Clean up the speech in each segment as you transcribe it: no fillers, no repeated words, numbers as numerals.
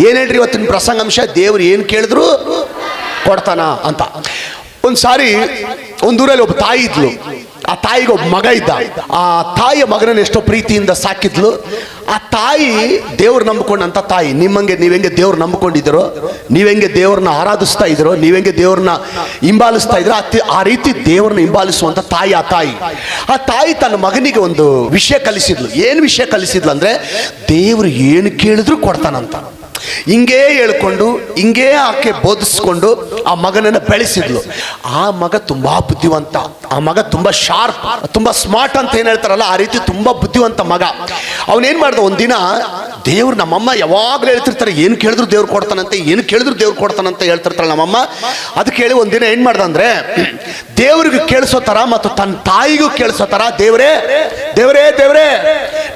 ಏನು ಹೇಳ್ರಿ ಇವತ್ತಿನ ಪ್ರಸಂಗಾಂಶ? ದೇವ್ರು ಏನು ಕೇಳಿದ್ರು ಕೊಡ್ತಾನ ಅಂತ. ಒಂದು ಸಾರಿ ಒಂದೂರಲ್ಲಿ ಒಬ್ಬ ತಾಯಿ ಇದ್ಲು. ಆ ತಾಯಿಗೆ ಒಬ್ಬ ಮಗ ಇದ್ದ. ಆ ತಾಯಿಯ ಮಗನನ್ನು ಎಷ್ಟೋ ಪ್ರೀತಿಯಿಂದ ಸಾಕಿದ್ಲು. ಆ ತಾಯಿ ದೇವ್ರು ನಂಬಿಕೊಂಡಂತ ತಾಯಿ. ನಿಮ್ಮಂಗೆ ನೀವೆಂಗೆ ದೇವ್ರು ನಂಬಿಕೊಂಡಿದ್ದೀರೋ, ನೀವೆಂಗೆ ದೇವ್ರನ್ನ ಆರಾಧಿಸ್ತಾ ಇದ್ದೀರೋ, ನೀವೆಂಗೆ ದೇವ್ರನ್ನ ಹಿಂಬಾಲಿಸ್ತಾ ಇದ್ದೀರೋ, ಆ ರೀತಿ ದೇವ್ರನ್ನ ಹಿಂಬಾಲಿಸುವಂತ ತಾಯಿ ಆ ತಾಯಿ ತನ್ನ ಮಗನಿಗೆ ಒಂದು ವಿಷಯ ಕಲಿಸಿದ್ಲು. ಏನು ವಿಷಯ ಕಲಿಸಿದ್ಲು ಅಂದ್ರೆ, ದೇವ್ರು ಏನು ಕೇಳಿದ್ರು ಕೊಡ್ತಾನಂತ. ಹಿಂಗೇ ಹೇಳ್ಕೊಂಡು ಹಿಂಗೇ ಆಕೆ ಬೋಧಿಸ್ಕೊಂಡು ಆ ಮಗನನ್ನು ಬೆಳೆಸಿದ್ಲು. ಆ ಮಗ ತುಂಬಾ ಬುದ್ಧಿವಂತ, ಆ ಮಗ ತುಂಬಾ ಶಾರ್ಪ್, ತುಂಬಾ ಸ್ಮಾರ್ಟ್ ಅಂತ ಏನ್ ಹೇಳ್ತಾರಲ್ಲ ಆ ರೀತಿ ತುಂಬಾ ಬುದ್ಧಿವಂತ ಮಗ. ಅವನೇನ್ ಮಾಡ್ದ, ಒಂದಿನ ದೇವ್ರು, ನಮ್ಮಮ್ಮ ಯಾವಾಗಲೂ ಹೇಳ್ತಿರ್ತಾರೆ ಏನು ಕೇಳಿದ್ರು ದೇವ್ರು ಕೊಡ್ತಾನಂತೆ, ಏನು ಕೇಳಿದ್ರು ದೇವ್ರು ಕೊಡ್ತಾನಂತ ಹೇಳ್ತಿರ್ತಾಳೆ ನಮ್ಮಮ್ಮ. ಅದಕ್ಕೆ ಹೇಳಿ ಒಂದಿನ ಏನ್ ಮಾಡ್ದ ಅಂದ್ರೆ, ದೇವ್ರಿಗೆ ಕೇಳಿಸೋ ತರ ಮತ್ತು ತನ್ನ ತಾಯಿಗೂ ಕೇಳಿಸೋ ತರ, ದೇವ್ರೇ ದೇವ್ರೇ ದೇವ್ರೇ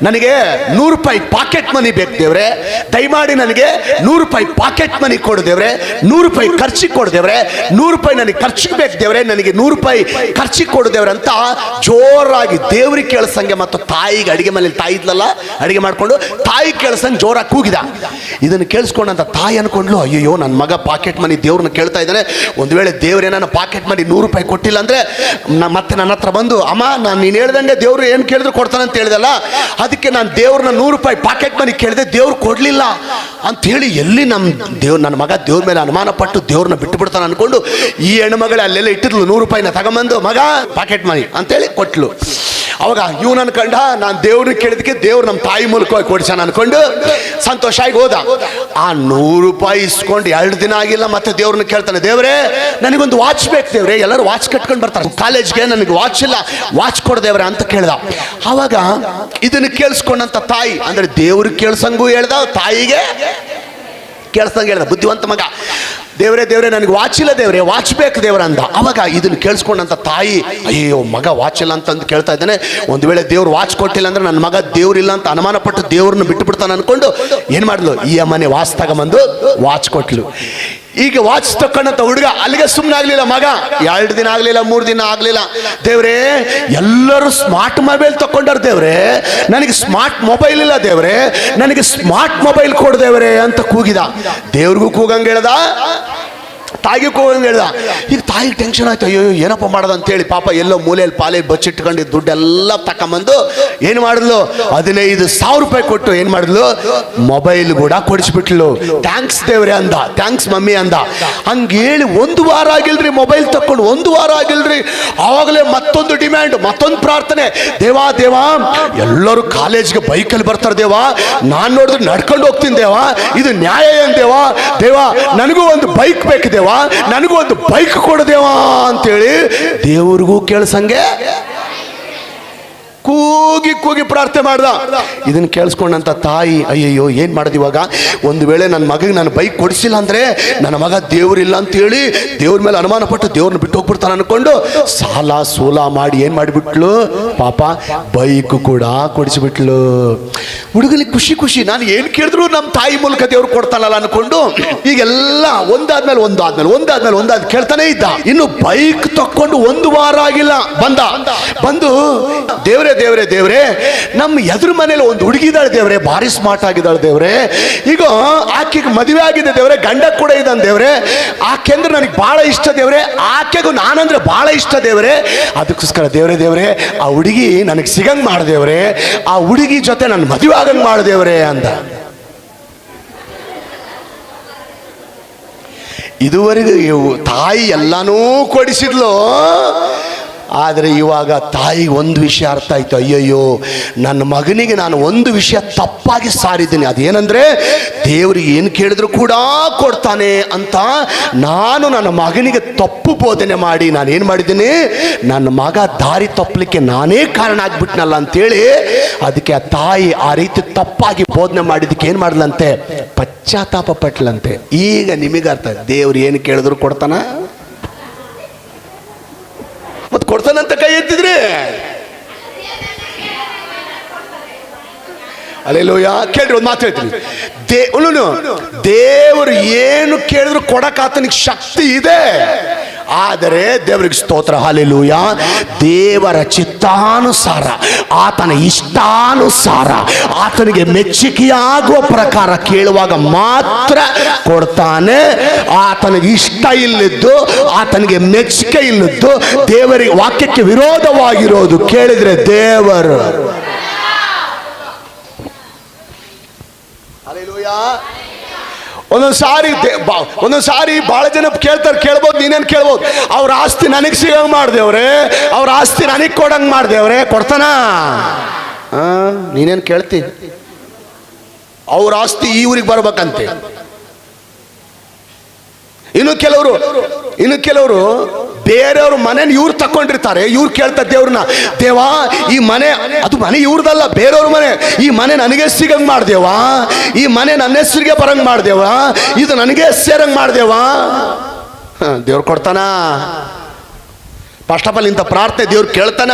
ನನಗೆ 100 ರೂಪಾಯಿ ಪಾಕೆಟ್ ಮನಿ ಬೇಕು ದೇವ್ರೆ, ದಯಮಾಡಿ ನನಗೆ 100 ರೂಪಾಯಿ ಪಾಕೆಟ್ ಮನಿ ಕೊಡು ದೇವ್ರೆ, 100 ರೂಪಾಯಿ ಖರ್ಚಿಗೆ ಕೊಡು ದೇವ್ರೆ, 100 ರೂಪಾಯಿ ನನಗೆ ಖರ್ಚಿಗೆ ಬೇಕು ದೇವ್ರೆ, ನನಗೆ 100 ರೂಪಾಯಿ ಖರ್ಚಿಗೆ ಕೊಡು ದೇವ್ರೆ ಅಂತ ಜೋರಾಗಿ ದೇವ್ರಿಗೆ ಕೇಳಿಸಂಗೆ ಮತ್ತು ತಾಯಿಗೆ, ಅಡಿಗೆ ಮನೇಲಿ ತಾಯಿ ಇದ್ಲಲ್ಲ ಅಡಿಗೆ ಮಾಡ್ಕೊಂಡು ತಾಯಿ ಕೇಳಿಸಂಗೆ ಜೋರಾಗಿ ಕೂಗಿದ. ಇದನ್ನು ಕೇಳಿಸ್ಕೊಂಡಂತ ತಾಯಿ ಅನ್ಕೊಂಡ್ಲು, ಅಯ್ಯೋ ನನ್ನ ಮಗ ಪಾಕೆಟ್ ಮನಿ ದೇವ್ರನ್ನ ಕೇಳ್ತಾ ಇದ್ದಾನೆ, ಒಂದು ವೇಳೆ ದೇವ್ರೇ ನನ್ನ ಪಾಕೆಟ್ ಮನಿ 100 ರೂಪಾಯಿ ಕೊಟ್ಟಿಲ್ಲ ಅಂದ್ರೆ ಮತ್ತೆ ನನ್ನ ಹತ್ರ ಬಂದು, ಅಮ್ಮ ನಾನು ನೀನು ಹೇಳ್ದಂಗೆ ದೇವ್ರು ಏನು ಕೇಳಿದ್ರು ಕೊಡ್ತಾನೆ ಅಂತ ಹೇಳಿದಲ್ಲ, ಅದಕ್ಕೆ ನಾನು ದೇವ್ರನ್ನ 100 ರೂಪಾಯಿ ಪಾಕೆಟ್ ಮನಿ ಕೇಳಿದೆ, ದೇವ್ರು ಕೊಡ್ಲಿಲ್ಲ ಅಂತ ಹೇಳಿ, ಎಲ್ಲಿ ನನ್ನ ಮಗ ದೇವ್ರ ಮೇಲೆ ಅನುಮಾನ ಪಟ್ಟು ದೇವ್ರನ್ನ ಬಿಟ್ಟು ಬಿಡ್ತಾನೆ ಅನ್ಕೊಂಡು ಈ ಹೆಣ್ಮಗಳೇ ಅಲ್ಲೆಲ್ಲ ಇಟ್ಟಿದ್ಲು 100 ರೂಪಾಯಿನ ತಗೊಂಬಂದು, ಮಗ ಪಾಕೆಟ್ ಮನಿ ಅಂತೇಳಿ ಕೊಟ್ಲು. ಅವಾಗ ಇವನು ಅನ್ಕೊಂಡ, ನಾನು ದೇವ್ರನ್ನ ಕೇಳಿದಕ್ಕೆ ದೇವ್ರು ನಮ್ಮ ತಾಯಿ ಮೂಲಕವಾಗಿ ಕೊಡ್ಸಾನ ಅನ್ಕೊಂಡು ಸಂತೋಷ ಆಗಿ ಹೋದ. ಆ 100 ರೂಪಾಯಿ ಇಸ್ಕೊಂಡು 2 ದಿನ ಆಗಿಲ್ಲ, ಮತ್ತೆ ದೇವ್ರನ್ನ ಕೇಳ್ತಾನೆ, ದೇವ್ರೇ ನನಗೊಂದು ವಾಚ್ ಬೇಕು ದೇವ್ರೆ, ಎಲ್ಲರೂ ವಾಚ್ ಕಟ್ಕೊಂಡು ಬರ್ತಾರೆ ಕಾಲೇಜ್ಗೆ, ನನಗೆ ವಾಚ್ ಇಲ್ಲ, ವಾಚ್ ಕೊಡ್ದೇವ್ರೆ ಅಂತ ಕೇಳ್ದ. ಅವಾಗ ಇದನ್ನು ಕೇಳಿಸ್ಕೊಂಡಂತ ತಾಯಿ, ಅಂದ್ರೆ ದೇವ್ರಿಗೆ ಕೇಳ್ಸಂಗೂ ಹೇಳ್ದ, ತಾಯಿಗೆ ಕೇಳಿಸ್ದಂಗೆ ಹೇಳ್ದ, ಬುದ್ಧಿವಂತ ಮಗ. ದೇವ್ರೇ ದೇವ್ರೇ ನನಗೆ ವಾಚ್ ಇಲ್ಲ ದೇವ್ರೆ, ವಾಚ್ ಬೇಕು ದೇವ್ರ ಅಂದ. ಅವಾಗ ಇದನ್ನು ಕೇಳಿಸ್ಕೊಂಡಂತ ತಾಯಿ, ಅಯ್ಯೋ ಮಗ ವಾಚ್ ಇಲ್ಲ ಅಂತಂದು ಕೇಳ್ತಾ ಇದ್ದಾನೆ, ಒಂದು ವೇಳೆ ದೇವ್ರು ವಾಚ್ ಕೊಟ್ಟಿಲ್ಲ ಅಂದ್ರೆ ನನ್ನ ಮಗ ದೇವ್ರಿಲ್ಲ ಅಂತ ಅನುಮಾನ ಪಟ್ಟು ದೇವ್ರನ್ನ ಬಿಟ್ಟು ಬಿಡ್ತಾನೆ ಅನ್ಕೊಂಡು ಏನ್ ಮಾಡ್ಲು, ಈ ಅಮ್ಮನೆ ವಾಚ್ ತಗೊಂಬಂದು ವಾಚ್ ಕೊಟ್ಲು. ಈಗ ವಾಚ್ ತಕೊಂಡಂತ ಹುಡುಗ ಅಲ್ಲಿಗೆ ಸುಮ್ಮನೆ ಆಗ್ಲಿಲ್ಲ. ಮಗ 2 ದಿನ ಆಗ್ಲಿಲ್ಲ, 3 ದಿನ ಆಗ್ಲಿಲ್ಲ, ದೇವ್ರೇ ಎಲ್ಲರೂ ಸ್ಮಾರ್ಟ್ ಮೊಬೈಲ್ ತಕೊಂಡಾರ ದೇವ್ರೆ, ನನಗೆ ಸ್ಮಾರ್ಟ್ ಮೊಬೈಲ್ ಇಲ್ಲ ದೇವ್ರೆ, ನನಗೆ ಸ್ಮಾರ್ಟ್ ಮೊಬೈಲ್ ಕೊಡು ದೇವ್ರೆ ಅಂತ ಕೂಗಿದ. ದೇವ್ರಿಗೂ ಕೂಗಂಗೆ ಹೇಳ್ದ, ತಾಯಿಗೆ ಕೂಗಂಗೆ ಹೇಳ್ದ. ಈಗ ತಾಯಿಗೆ ಟೆನ್ಷನ್ ಆಯ್ತು, ಅಯ್ಯೋ ಏನಪ್ಪ ಮಾಡೋದು ಅಂತೇಳಿ ಪಾಪ ಎಲ್ಲೋ ಮೂಲೆಯಲ್ಲಿ ಪಾಲೆ ಬಚ್ಚಿಟ್ಕೊಂಡು ದುಡ್ಡೆಲ್ಲ ತಕೊಂಬಂದು ಏನು ಮಾಡಿದ್ಲು, 15,000 ರೂಪಾಯಿ ಕೊಟ್ಟು ಏನು ಮಾಡಿದ್ಲು, ಮೊಬೈಲ್ ಕೂಡ ಕೊಡಿಸ್ಬಿಟ್ಲು. ಥ್ಯಾಂಕ್ಸ್ ದೇವ್ರೆ ಅಂದ, ಥ್ಯಾಂಕ್ಸ್ ಮಮ್ಮಿ ಅಂದ. ಹಂಗೆ ಹೇಳಿ 1 ವಾರ ಆಗಿಲ್ರಿ, ಮೊಬೈಲ್ ತಕೊಂಡು 1 ವಾರ ಆಗಿಲ್ರಿ, ಆವಾಗಲೇ ಮತ್ತೊಂದು ಡಿಮ್ಯಾಂಡ್, ಮತ್ತೊಂದು ಪ್ರಾರ್ಥನೆ, ದೇವಾ ದೇವಾ ಎಲ್ಲರೂ ಕಾಲೇಜ್ಗೆ ಬೈಕಲ್ಲಿ ಬರ್ತಾರೆ ದೇವಾ, ನಾನು ನೋಡಿದ್ರೆ ನಡ್ಕೊಂಡು ಹೋಗ್ತೀನಿ ದೇವಾ, ಇದು ನ್ಯಾಯ ಏನ್ ದೇವಾ, ದೇವಾ ನನಗೂ ಒಂದು ಬೈಕ್ ಬೇಕು ದೇವಾ, ನನಗೂ ಒಂದು ಬೈಕ್ ಕೊಡದೇವಾ ಅಂತೇಳಿ ದೇವ್ರಿಗೂ ಕೇಳಿಸಂಗೆ ಕೂಗಿ ಕೂಗಿ ಪ್ರಾರ್ಥನೆ ಮಾಡ್ದ. ಇದನ್ನು ಕೇಳಿಸ್ಕೊಂಡಂತ ತಾಯಿ, ಅಯ್ಯಯ್ಯೋ ಏನು ಮಾಡೋದು ಇವಾಗ, ಒಂದು ವೇಳೆ ನನ್ನ ಮಗಗೆ ನಾನು ಬೈಕ್ ಕೊಡಿಸಿಲ್ಲ ಅಂದ್ರೆ ನನ್ನ ಮಗ ದೇವ್ರಿಲ್ಲ ಅಂತೇಳಿ ದೇವ್ರ ಮೇಲೆ ಅನುಮಾನ ಪಟ್ಟು ದೇವ್ರನ್ನ ಬಿಟ್ಟು ಹೋಗ್ಬಿಡ್ತಾನೆ ಅನ್ಕೊಂಡು ಸಾಲ ಸೋಲ ಮಾಡಿ ಏನು ಮಾಡಿಬಿಟ್ಲು, ಪಾಪ ಬೈಕ್ ಕೂಡ ಕೊಡಿಸ್ಬಿಟ್ಲು. ಹುಡುಗನಿಗೆ ಖುಷಿ ಖುಷಿ, ನಾನು ಏನು ಕೇಳಿದ್ರು ನಮ್ಮ ತಾಯಿ ಮೂಲಕ ದೇವ್ರು ಕೊಡ್ತಾನಲ್ಲ ಅನ್ಕೊಂಡು ಈಗೆಲ್ಲ ಒಂದಾದ್ಮೇಲೆ ಕೇಳ್ತಾನೆ ಇದ್ದ. ಇನ್ನು ಬೈಕ್ ತಕ್ಕೊಂಡು 1 ವಾರ ಆಗಿಲ್ಲ, ಬಂದು ದೇವ್ರೆ ದೇವ್ರೆ ದೇವ್ರೆ ನಮ್ಮ ಎದುರು ಮನೇಲಿ ಒಂದು ಹುಡುಗಿದಾಳೆ ದೇವ್ರೆ, ಭಾರಿ ಸ್ಮಾರ್ಟ್ ಆಗಿದ್ದಾಳೆ ದೇವ್ರೆ, ಈಗ ಆಕೆಗೆ ಮದುವೆ ಆಗಿದೆ ದೇವ್ರೆ, ಗಂಡ ಕೂಡ ಇದ್ದಾನೆ ದೇವ್ರೆ, ಆಕೆಂದ್ರೆ ನನಗೆ ಬಹಳ ಇಷ್ಟ ದೇವ್ರೆ, ಆಕೆಗೂ ನಾನಂದ್ರೆ ಬಹಳ ಇಷ್ಟ ದೇವ್ರೆ, ಅದಕ್ಕೋಸ್ಕರ ದೇವ್ರೆ ದೇವ್ರೆ ಆ ಹುಡುಗಿ ನನಗೆ ಸಿಗಂಗ್ ಮಾಡ್ದೇವ್ರೆ, ಆ ಹುಡುಗಿ ಜೊತೆ ನನ್ನ ಮದುವೆ ಆಗಂಗ್ ಮಾಡ್ದೇವ್ರೆ ಅಂದ. ಇದುವರೆಗೂ ತಾಯಿ ಎಲ್ಲಾನೂ ಕೊಡಿಸಿದ್ಲು, ಆದರೆ ಇವಾಗ ತಾಯಿಗೆ ಒಂದು ವಿಷಯ ಅರ್ಥ ಆಯ್ತು, ಅಯ್ಯಯ್ಯೋ ನನ್ನ ಮಗನಿಗೆ ನಾನು ಒಂದು ವಿಷಯ ತಪ್ಪಾಗಿ ಸಾರಿದ್ದೀನಿ, ಅದೇನಂದ್ರೆ ದೇವ್ರಿಗೆ ಏನು ಕೇಳಿದ್ರು ಕೂಡ ಕೊಡ್ತಾನೆ ಅಂತ ನಾನು ನನ್ನ ಮಗನಿಗೆ ತಪ್ಪು ಬೋಧನೆ ಮಾಡಿ ನಾನೇನು ಮಾಡಿದ್ದೀನಿ, ನನ್ನ ಮಗ ದಾರಿ ತಪ್ಪಲಿಕ್ಕೆ ನಾನೇ ಕಾರಣ ಆಗ್ಬಿಟ್ನಲ್ಲ ಅಂತೇಳಿ ಅದಕ್ಕೆ ಆ ತಾಯಿ ಆ ರೀತಿ ತಪ್ಪಾಗಿ ಬೋಧನೆ ಮಾಡಿದ್ದಕ್ಕೆ ಏನು ಮಾಡ್ಲಂತೆ, ಪಶ್ಚಾತ್ತಾಪ ಪಟ್ಲಂತೆ. ಈಗ ನಿಮಗೆ ಅರ್ಥ, ದೇವ್ರು ಏನು ಕೇಳಿದ್ರು ಕೊಡ್ತಾನ, ಮತ್ತೆ ಕೊಡ್ತಾನಂತ ಕೈ ಎತ್ತಿದ್ರಿ, ಅಲ್ಲೆಲ್ಲೋಯ ಕೇಳ್ರಿ ಒಂದು ಮಾತು ಹೇಳ್ತೀನಿ, ದೇವರು ಏನು ಕೇಳಿದ್ರು ಕೊಡಕ್ಕೆ ಆತನಿಗೆ ಶಕ್ತಿ ಇದೆ, ಆದರೆ ದೇವರಿಗೆ ಸ್ತೋತ್ರ, ಹಲ್ಲೆಲೂಯ, ದೇವರ ಚಿತ್ತಾನುಸಾರ, ಆತನ ಇಷ್ಟಾನುಸಾರ, ಆತನಿಗೆ ಮೆಚ್ಚುಗೆಯಾಗುವ ಪ್ರಕಾರ ಕೇಳುವಾಗ ಮಾತ್ರ ಕೊಡ್ತಾನೆ. ಆತನಿಗೆ ಇಷ್ಟ ಇಲ್ಲದ್ದು, ಆತನಿಗೆ ಮೆಚ್ಚುಗೆ ಇಲ್ಲದ್ದು, ದೇವರಿಗೆ ವಾಕ್ಯಕ್ಕೆ ವಿರೋಧವಾಗಿರೋದು ಕೇಳಿದ್ರೆ ದೇವರು ಒಂದೊಂದು ಸಾರಿ ಬಹಳ ಜನ ಕೇಳ್ಬೋದು, ನೀನೇನು ಕೇಳ್ಬೋದು, ಅವ್ರ ಆಸ್ತಿ ನನಗೆ ಸಿಗಂಗ್ ಮಾಡ್ದೇವ್ರೆ, ಅವ್ರ ಆಸ್ತಿ ನನಗೆ ಕೊಡಂಗ್ ಮಾಡ್ದೇವ್ರೆ, ಕೊಡ್ತಾನ? ನೀನೇನು ಕೇಳ್ತಿ? ಅವ್ರ ಆಸ್ತಿ ಈ ಊರಿಗೆ ಬರ್ಬೇಕಂತೆ. ಇನ್ನು ಕೆಲವರು ಬೇರೆಯವ್ರ ಮನೇನ ಇವ್ರು ತಕೊಂಡಿರ್ತಾರೆ. ಇವ್ರು ಕೇಳ್ತಾರೆ ದೇವ್ರನ್ನ, ದೇವಾ ಈ ಮನೆ, ಅದು ಮನೆ ಇವ್ರದಲ್ಲ, ಬೇರೆಯವ್ರ ಮನೆ, ಈ ಮನೆ ನನಗೆ ಸಿಗಂಗ್ ಮಾಡ್ದೇವಾ, ಈ ಮನೆ ನನ್ನ ಹೆಸರಿಗೆ ಬರಂಗ್ ಮಾಡ್ದೇವಾ, ಇದು ನನಗೆ ಸೇರಂಗ್ ಮಾಡ್ದೇವಾ? ದೇವ್ರು ಕೊಡ್ತಾನ? ಫಸ್ಟ್ ಆಫ್ ಆಲ್ ಇಂಥ ಪ್ರಾರ್ಥನೆ ದೇವ್ರು ಕೇಳ್ತಾನ?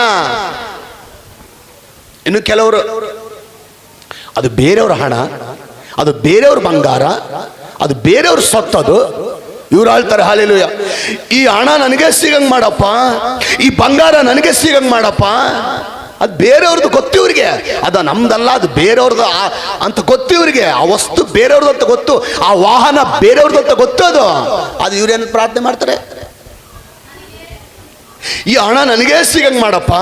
ಇನ್ನು ಕೆಲವರು ಅದು ಬೇರೆಯವ್ರ ಹಣ, ಅದು ಬೇರೆಯವ್ರ ಬಂಗಾರ, ಅದು ಬೇರೆಯವ್ರ ಸೊತ್ತದು. ಇವ್ರು ಹೇಳ್ತಾರೆ, ಹಲ್ಲೆಲೂಯ, ಈ ಹಣ ನನಗೆ ಸಿಗಂಗ್ ಮಾಡಪ್ಪ, ಈ ಬಂಗಾರ ನನಗೆ ಸಿಗಂಗ್ ಮಾಡಪ್ಪ. ಅದು ಬೇರೆಯವ್ರದ್ದು ಗೊತ್ತು ಇವ್ರಿಗೆ, ಅದು ನಮ್ದಲ್ಲ, ಅದು ಬೇರೆಯವ್ರದ್ದು ಅಂತ ಗೊತ್ತು ಇವ್ರಿಗೆ. ಆ ವಸ್ತು ಬೇರೆಯವ್ರದ್ದು ಅಂತ ಗೊತ್ತು, ಆ ವಾಹನ ಬೇರೆಯವ್ರದ್ದು ಅಂತ ಗೊತ್ತು. ಅದು ಇವ್ರೇನು ಪ್ರಾರ್ಥನೆ ಮಾಡ್ತಾರೆ? ಈ ಹಣ ನನಗೆ ಸಿಗಂಗ್ ಮಾಡಪ್ಪ,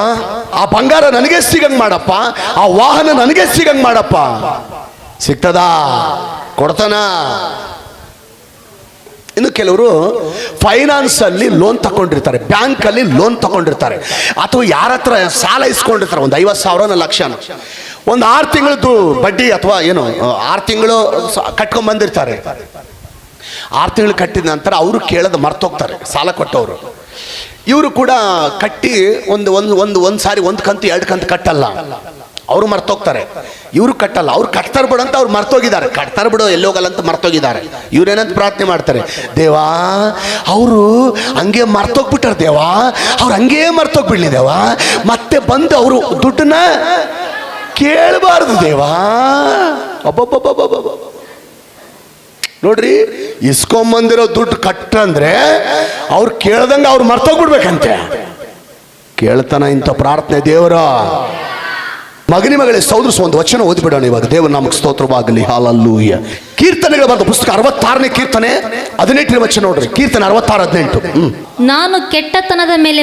ಆ ಬಂಗಾರ ನನಗೆ ಸಿಗಂಗ್ ಮಾಡಪ್ಪ, ಆ ವಾಹನ ನನಗೆ ಸಿಗಂಗ್ ಮಾಡಪ್ಪ. ಸಿಗ್ತದಾ? ಕೊಡ್ತಾನ? ಇನ್ನು ಕೆಲವರು ಫೈನಾನ್ಸ್ ಅಲ್ಲಿ ಲೋನ್ ತಗೊಂಡಿರ್ತಾರೆ, ಬ್ಯಾಂಕ್ ಅಲ್ಲಿ ಲೋನ್ ತಗೊಂಡಿರ್ತಾರೆ, ಅಥವಾ ಯಾರ ಹತ್ರ ಸಾಲ ಇಸ್ಕೊಂಡಿರ್ತಾರೆ, ಒಂದು 50,000 ಲಕ್ಷನ, ಒಂದು 6 ತಿಂಗಳದ್ದು ಬಡ್ಡಿ ಅಥವಾ ಏನು 6 ತಿಂಗಳು ಕಟ್ಕೊಂಡ್ ಬಂದಿರ್ತಾರೆ. 6 ತಿಂಗಳು ಕಟ್ಟಿದ ನಂತರ ಅವರು ಕೇಳೋದು ಮರ್ತೋಗ್ತಾರೆ, ಸಾಲ ಕೊಟ್ಟವರು. ಇವರು ಕೂಡ ಕಟ್ಟಿ ಒಂದು ಸಾರಿ ಒಂದು ಕಂತು 2 ಕಂತು ಕಟ್ಟಲ್ಲ, ಅವರು ಮರ್ತೋಗ್ತಾರೆ. ಇವರು ಕಟ್ಟಲ್ಲ, ಅವ್ರು ಕಟ್ತಾರ ಬಿಡು ಅಂತ ಅವ್ರು ಮರ್ತೋಗಿದ್ದಾರೆ, ಕಟ್ತಾರ ಬಿಡು ಎಲ್ಲೋಗಲ್ಲ ಅಂತ ಮರ್ತೋಗಿದ್ದಾರೆ. ಇವ್ರೇನಂತ ಪ್ರಾರ್ಥನೆ ಮಾಡ್ತಾರೆ, ದೇವಾ ಅವರು ಹಂಗೆ ಮರ್ತೋಗ್ಬಿಟ್ಟಾರ, ದೇವಾ ಅವ್ರು ಹಂಗೇ ಮರ್ತೋಗ್ಬಿಡ್ಲಿ ದೇವಾ, ಮತ್ತೆ ಬಂದು ಅವರು ದುಡ್ಡನ್ನ ಕೇಳಬಾರ್ದು ದೇವಾ. ಅಬ್ಬಬ್ಬಬ್ಬಬ್ಬ ನೋಡ್ರಿ, ಇಸ್ಕೊಂಬಂದಿರೋ ದುಡ್ಡು ಕಟ್ಟಂದ್ರೆ ಅವ್ರು ಕೇಳ್ದಂಗೆ ಅವ್ರು ಮರ್ತೋಗ್ಬಿಡ್ಬೇಕಂತೆ. ಕೇಳ್ತಾನ ಇಂಥ ಪ್ರಾರ್ಥನೆ ದೇವರ? ಮಗನಿ ಮಗಳೇ, ಸಹೋದರ ಒಂದು ವಚನ ಓದಿಬಿಡೋಣ ಇವಾಗ. ದೇವರು ನಮಗೆ ಸ್ತೋತ್ರವಾಗಲಿ. ಹಲ್ಲೆಲೂಯಾ. ಕೀರ್ತನೆಗಳ ಬರೆದ ಪುಸ್ತಕ 66ನೇ ಕೀರ್ತನೆ 18ನೇ ವಚನ ನೋಡ್ರಿ. ಕೀರ್ತನೆ 66:18. ನಾನು ಕೆಟ್ಟತನದ ಮೇಲೆ